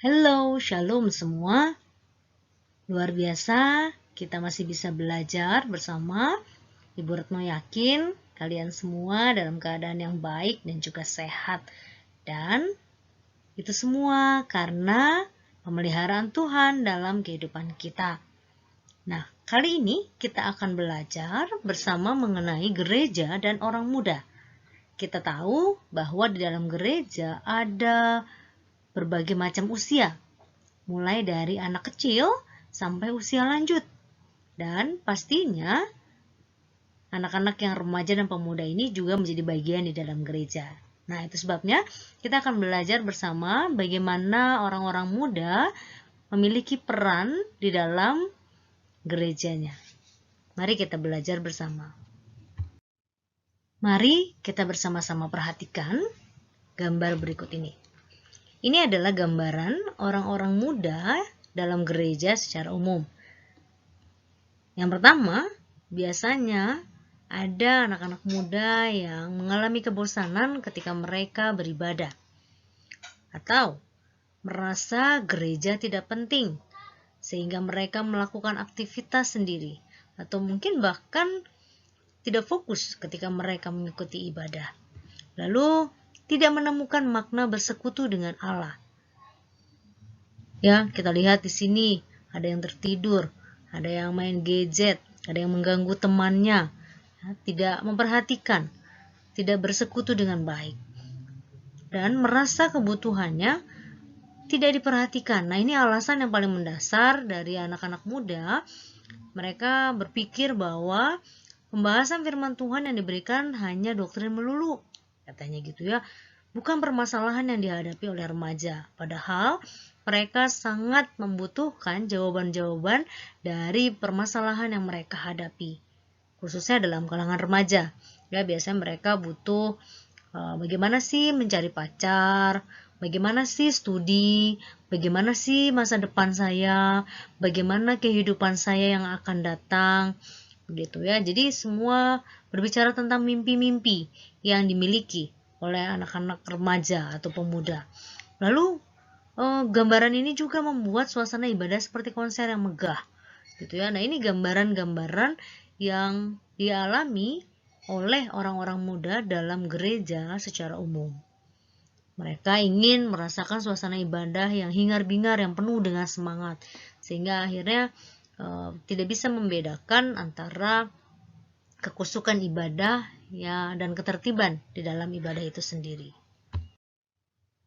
Halo, shalom semua. Luar biasa, kita masih bisa belajar bersama. Ibu Retno yakin kalian semua dalam keadaan yang baik dan juga sehat. Dan itu semua karena pemeliharaan Tuhan dalam kehidupan kita. Nah, kali ini kita akan belajar bersama mengenai gereja dan orang muda. Kita tahu bahwa di dalam gereja ada berbagai macam usia, mulai dari anak kecil sampai usia lanjut. Dan pastinya anak-anak yang remaja dan pemuda ini juga menjadi bagian di dalam gereja. Nah, itu sebabnya kita akan belajar bersama bagaimana orang-orang muda memiliki peran di dalam gerejanya. Mari kita belajar bersama. Mari kita bersama-sama perhatikan gambar berikut ini. Ini adalah gambaran orang-orang muda dalam gereja secara umum. Yang pertama, biasanya ada anak-anak muda yang mengalami kebosanan ketika mereka beribadah, atau merasa gereja tidak penting, sehingga mereka melakukan aktivitas sendiri, atau mungkin bahkan tidak fokus ketika mereka mengikuti ibadah. Lalu, tidak menemukan makna bersekutu dengan Allah. Ya, kita lihat di sini ada yang tertidur, ada yang main gadget, ada yang mengganggu temannya, ya, tidak memperhatikan, tidak bersekutu dengan baik, dan merasa kebutuhannya tidak diperhatikan. Nah, ini alasan yang paling mendasar dari anak-anak muda. Mereka berpikir bahwa pembahasan firman Tuhan yang diberikan hanya doktrin melulu, katanya gitu ya, bukan permasalahan yang dihadapi oleh remaja. Padahal mereka sangat membutuhkan jawaban-jawaban dari permasalahan yang mereka hadapi, khususnya dalam kalangan remaja. Ya, biasanya mereka butuh bagaimana sih mencari pacar, bagaimana sih studi, bagaimana sih masa depan saya, bagaimana kehidupan saya yang akan datang, begitu ya. Jadi semua berbicara tentang mimpi-mimpi yang dimiliki oleh anak-anak remaja atau pemuda. Lalu gambaran ini juga membuat suasana ibadah seperti konser yang megah, gitu ya. Nah, ini gambaran-gambaran yang dialami oleh orang-orang muda dalam gereja secara umum. Mereka ingin merasakan suasana ibadah yang hingar-bingar, yang penuh dengan semangat, sehingga akhirnya tidak bisa membedakan antara kekusukan ibadah ya dan ketertiban di dalam ibadah itu sendiri.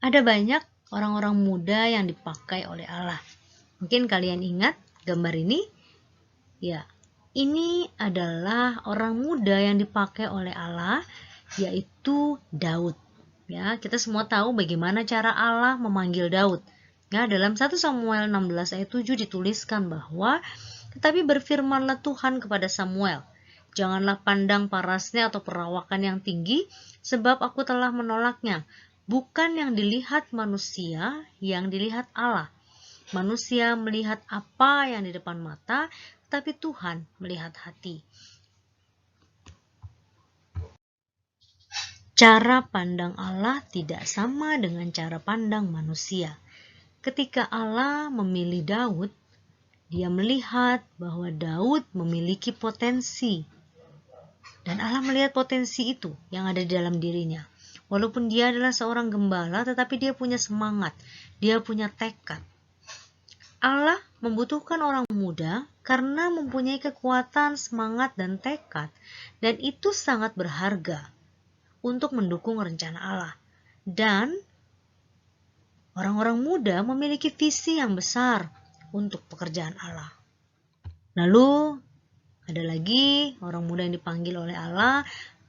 Ada banyak orang-orang muda yang dipakai oleh Allah. Mungkin kalian ingat gambar ini? Ya, ini adalah orang muda yang dipakai oleh Allah, yaitu Daud. Ya, kita semua tahu bagaimana cara Allah memanggil Daud. Ya, dalam 1 Samuel 16 ayat 7 dituliskan bahwa, tetapi berfirmanlah Tuhan kepada Samuel, janganlah pandang parasnya atau perawakan yang tinggi, sebab aku telah menolaknya. Bukan yang dilihat manusia, yang dilihat Allah. Manusia melihat apa yang di depan mata, tapi Tuhan melihat hati. Cara pandang Allah tidak sama dengan cara pandang manusia. Ketika Allah memilih Daud, Dia melihat bahwa Daud memiliki potensi. Dan Allah melihat potensi itu yang ada di dalam dirinya. Walaupun dia adalah seorang gembala, tetapi dia punya semangat, dia punya tekad. Allah membutuhkan orang muda karena mempunyai kekuatan, semangat, dan tekad. Dan itu sangat berharga untuk mendukung rencana Allah. Dan orang-orang muda memiliki visi yang besar untuk pekerjaan Allah. Lalu ada lagi orang muda yang dipanggil oleh Allah,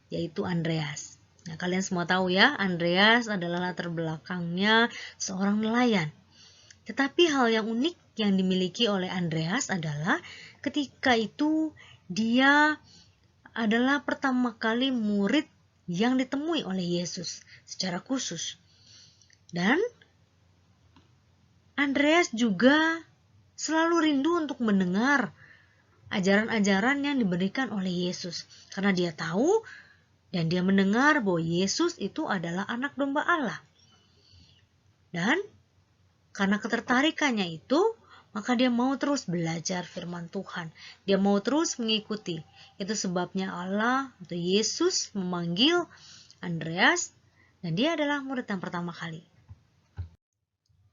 yaitu Andreas. Nah, kalian semua tahu ya, Andreas adalah latar belakangnya seorang nelayan. Tetapi hal yang unik yang dimiliki oleh Andreas adalah ketika itu dia adalah pertama kali murid yang ditemui oleh Yesus secara khusus. Dan Andreas juga selalu rindu untuk mendengar ajaran-ajaran yang diberikan oleh Yesus, karena dia tahu dan dia mendengar bahwa Yesus itu adalah anak domba Allah. Dan Karena ketertarikannya itu, maka dia mau terus belajar firman Tuhan. Dia mau terus mengikuti. Itu sebabnya Allah atau Yesus memanggil Andreas, dan dia adalah murid yang pertama kali.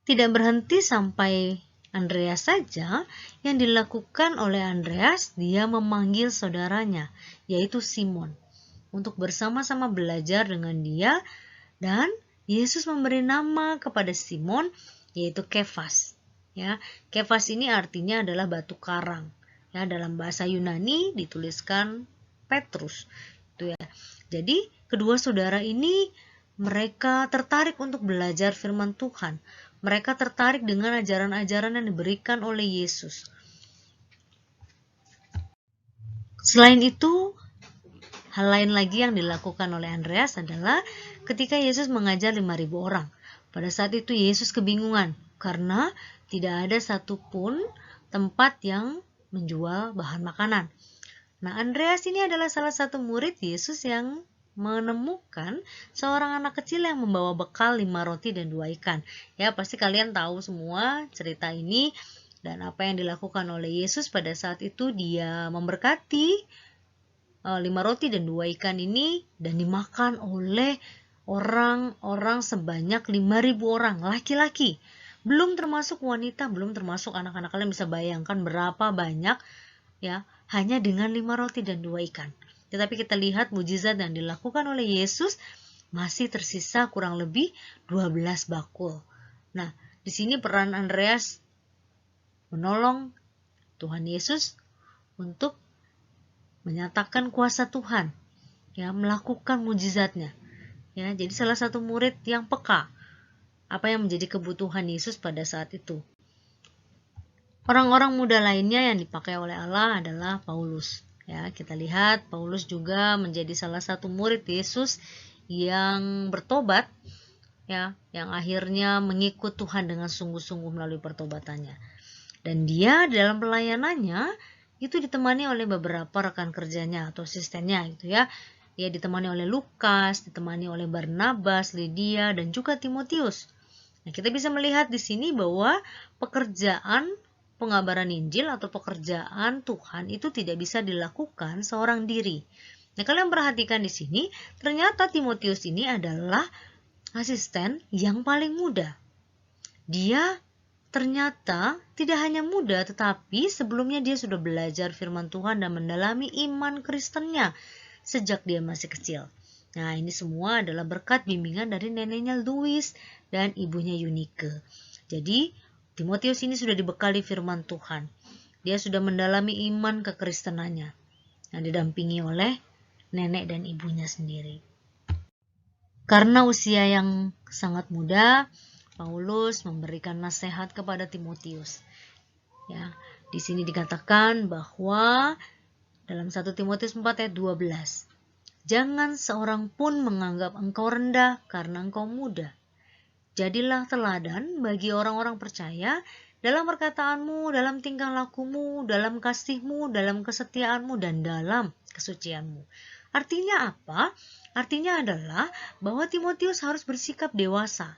Tidak berhenti sampai Andreas saja, yang dilakukan oleh Andreas, dia memanggil saudaranya, yaitu Simon, untuk bersama-sama belajar dengan dia, dan Yesus memberi nama kepada Simon, yaitu Kefas. Ya, Kefas ini artinya adalah batu karang. Ya, dalam bahasa Yunani dituliskan Petrus. Itu ya. Jadi, kedua saudara ini mereka tertarik untuk belajar firman Tuhan. Mereka tertarik dengan ajaran-ajaran yang diberikan oleh Yesus. Selain itu, hal lain lagi yang dilakukan oleh Andreas adalah ketika Yesus mengajar 5.000 orang. Pada saat itu Yesus kebingungan karena tidak ada satupun tempat yang menjual bahan makanan. Nah, Andreas ini adalah salah satu murid Yesus yang menemukan seorang anak kecil yang membawa bekal 5 roti dan 2 ikan. Ya, pasti kalian tahu semua cerita ini dan apa yang dilakukan oleh Yesus pada saat itu. Dia memberkati 5 roti dan 2 ikan ini dan dimakan oleh orang-orang sebanyak 5.000 orang, laki-laki. Belum termasuk wanita, belum termasuk anak-anak. Kalian bisa bayangkan berapa banyak, ya, hanya dengan 5 roti dan 2 ikan. Tetapi kita lihat mujizat yang dilakukan oleh Yesus, masih tersisa kurang lebih 12 bakul. Nah, di sini peran Andreas menolong Tuhan Yesus untuk menyatakan kuasa Tuhan, ya, melakukan mujizatnya. Ya, jadi salah satu murid yang peka apa yang menjadi kebutuhan Yesus pada saat itu. Orang-orang muda lainnya yang dipakai oleh Allah adalah Paulus. Ya, kita lihat Paulus juga menjadi salah satu murid Yesus yang bertobat, ya, yang akhirnya mengikut Tuhan dengan sungguh-sungguh melalui pertobatannya. Dan dia dalam pelayanannya itu ditemani oleh beberapa rekan kerjanya atau asistennya gitu ya. Dia ditemani oleh Lukas, ditemani oleh Barnabas, Lydia, dan juga Timotius. Nah, kita bisa melihat di sini bahwa pekerjaan pengabaran Injil atau pekerjaan Tuhan itu tidak bisa dilakukan seorang diri. Nah, kalian perhatikan di sini, ternyata Timotius ini adalah asisten yang paling muda. Dia ternyata tidak hanya muda, tetapi sebelumnya dia sudah belajar firman Tuhan dan mendalami iman Kristennya sejak dia masih kecil. Nah, ini semua adalah berkat bimbingan dari neneknya Louis dan ibunya Eunike. Jadi, Timotius ini sudah dibekali firman Tuhan. Dia sudah mendalami iman kekristenannya yang didampingi oleh nenek dan ibunya sendiri. Karena usia yang sangat muda, Paulus memberikan nasihat kepada Timotius. Ya, di sini dikatakan bahwa dalam 1 Timotius 4 ayat 12, jangan seorang pun menganggap engkau rendah karena engkau muda. Jadilah teladan bagi orang-orang percaya dalam perkataanmu, dalam tingkah lakumu, dalam kasihmu, dalam kesetiaanmu, dan dalam kesucianmu. Artinya apa? Artinya adalah bahwa Timotius harus bersikap dewasa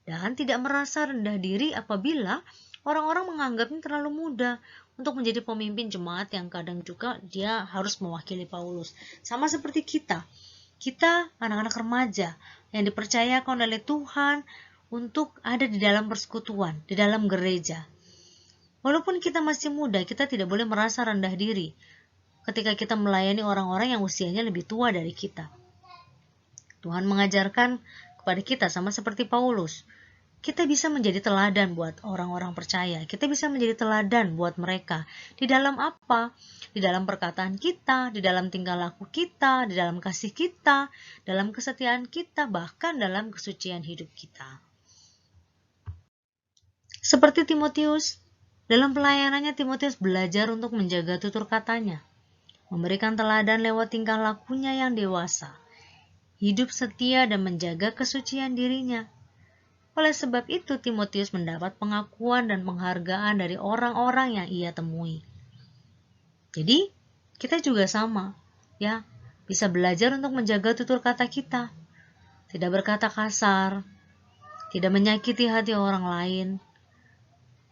dan tidak merasa rendah diri apabila orang-orang menganggapnya terlalu muda untuk menjadi pemimpin jemaat yang kadang juga dia harus mewakili Paulus. Sama seperti kita. Kita anak-anak remaja yang dipercayakan oleh Tuhan untuk ada di dalam persekutuan, di dalam gereja. Walaupun kita masih muda, kita tidak boleh merasa rendah diri ketika kita melayani orang-orang yang usianya lebih tua dari kita. Tuhan mengajarkan kepada kita sama seperti Paulus. Kita bisa menjadi teladan buat orang-orang percaya. Kita bisa menjadi teladan buat mereka. Di dalam apa? Di dalam perkataan kita, di dalam tingkah laku kita, di dalam kasih kita, dalam kesetiaan kita, bahkan dalam kesucian hidup kita. Seperti Timotius, dalam pelayanannya Timotius belajar untuk menjaga tutur katanya, memberikan teladan lewat tingkah lakunya yang dewasa, hidup setia dan menjaga kesucian dirinya. Oleh sebab itu, Timotius mendapat pengakuan dan penghargaan dari orang-orang yang ia temui. Jadi, kita juga sama, ya, bisa belajar untuk menjaga tutur kata kita, tidak berkata kasar, tidak menyakiti hati orang lain,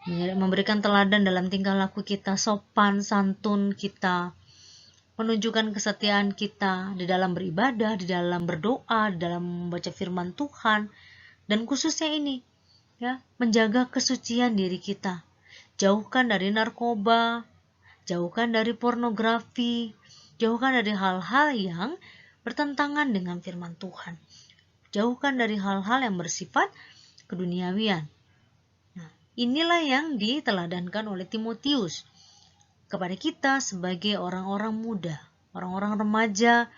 memberikan teladan dalam tingkah laku kita, sopan santun kita, menunjukkan kesetiaan kita di dalam beribadah, di dalam berdoa, di dalam membaca firman Tuhan, dan khususnya ini, ya, menjaga kesucian diri kita. Jauhkan dari narkoba, jauhkan dari pornografi, jauhkan dari hal-hal yang bertentangan dengan firman Tuhan. Jauhkan dari hal-hal yang bersifat keduniawian. Nah, inilah yang diteladankan oleh Timotius kepada kita sebagai orang-orang muda, orang-orang remaja,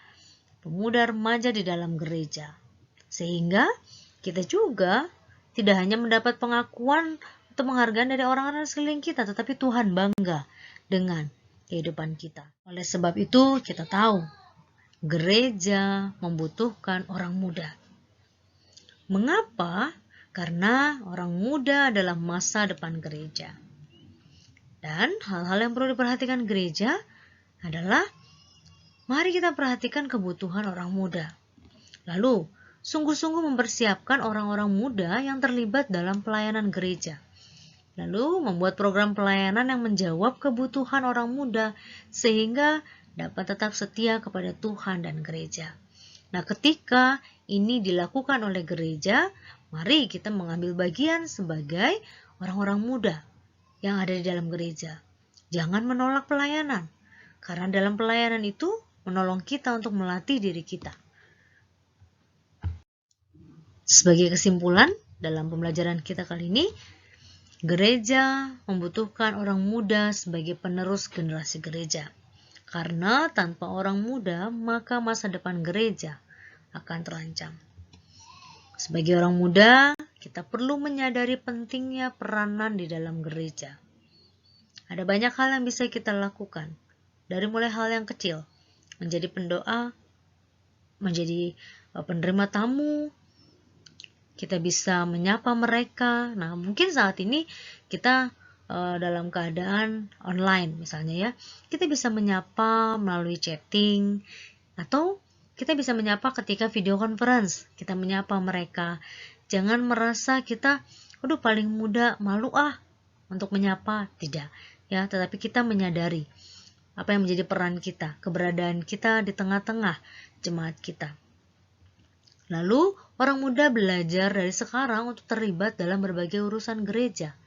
pemuda remaja di dalam gereja. Sehingga kita juga tidak hanya mendapat pengakuan atau penghargaan dari orang-orang sekeliling kita, tetapi Tuhan bangga dengan kehidupan kita. Oleh sebab itu, kita tahu gereja membutuhkan orang muda. Mengapa? Karena orang muda adalah masa depan gereja. Dan hal-hal yang perlu diperhatikan gereja adalah, mari kita perhatikan kebutuhan orang muda. Lalu, sungguh-sungguh mempersiapkan orang-orang muda yang terlibat dalam pelayanan gereja. Lalu, membuat program pelayanan yang menjawab kebutuhan orang muda sehingga dapat tetap setia kepada Tuhan dan gereja. Nah, ketika ini dilakukan oleh gereja, mari kita mengambil bagian sebagai orang-orang muda yang ada di dalam gereja. Jangan menolak pelayanan, karena dalam pelayanan itu menolong kita untuk melatih diri kita. Sebagai kesimpulan, dalam pembelajaran kita kali ini, gereja membutuhkan orang muda sebagai penerus generasi gereja. Karena tanpa orang muda, maka masa depan gereja akan terancam. Sebagai orang muda, kita perlu menyadari pentingnya peranan di dalam gereja. Ada banyak hal yang bisa kita lakukan, dari mulai hal yang kecil, menjadi pendoa, menjadi penerima tamu, kita bisa menyapa mereka. Nah, mungkin saat ini kita dalam keadaan online misalnya ya, kita bisa menyapa melalui chatting, atau kita bisa menyapa ketika video conference, kita menyapa mereka. Jangan merasa kita, aduh paling muda, malu untuk menyapa, tidak ya, tetapi kita menyadari apa yang menjadi peran kita, keberadaan kita di tengah-tengah jemaat kita. Lalu, orang muda belajar dari sekarang untuk terlibat dalam berbagai urusan gereja.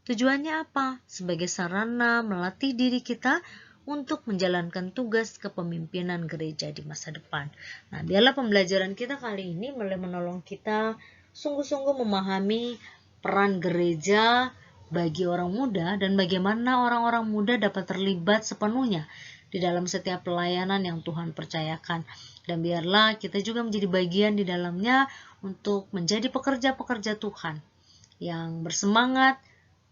Tujuannya apa? Sebagai sarana melatih diri kita untuk menjalankan tugas kepemimpinan gereja di masa depan. Nah, biarlah pembelajaran kita kali ini menolong kita sungguh-sungguh memahami peran gereja bagi orang muda dan bagaimana orang-orang muda dapat terlibat sepenuhnya di dalam setiap pelayanan yang Tuhan percayakan. Dan biarlah kita juga menjadi bagian di dalamnya untuk menjadi pekerja-pekerja Tuhan yang bersemangat,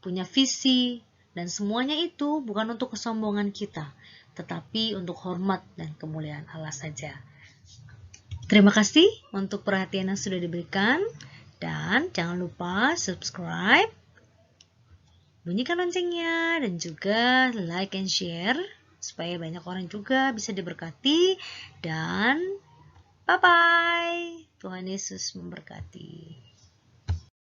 punya visi, dan semuanya itu bukan untuk kesombongan kita, tetapi untuk hormat dan kemuliaan Allah saja. Terima kasih untuk perhatian yang sudah diberikan, dan jangan lupa subscribe, bunyikan loncengnya, dan juga like and share, supaya banyak orang juga bisa diberkati, dan bye-bye. Tuhan Yesus memberkati.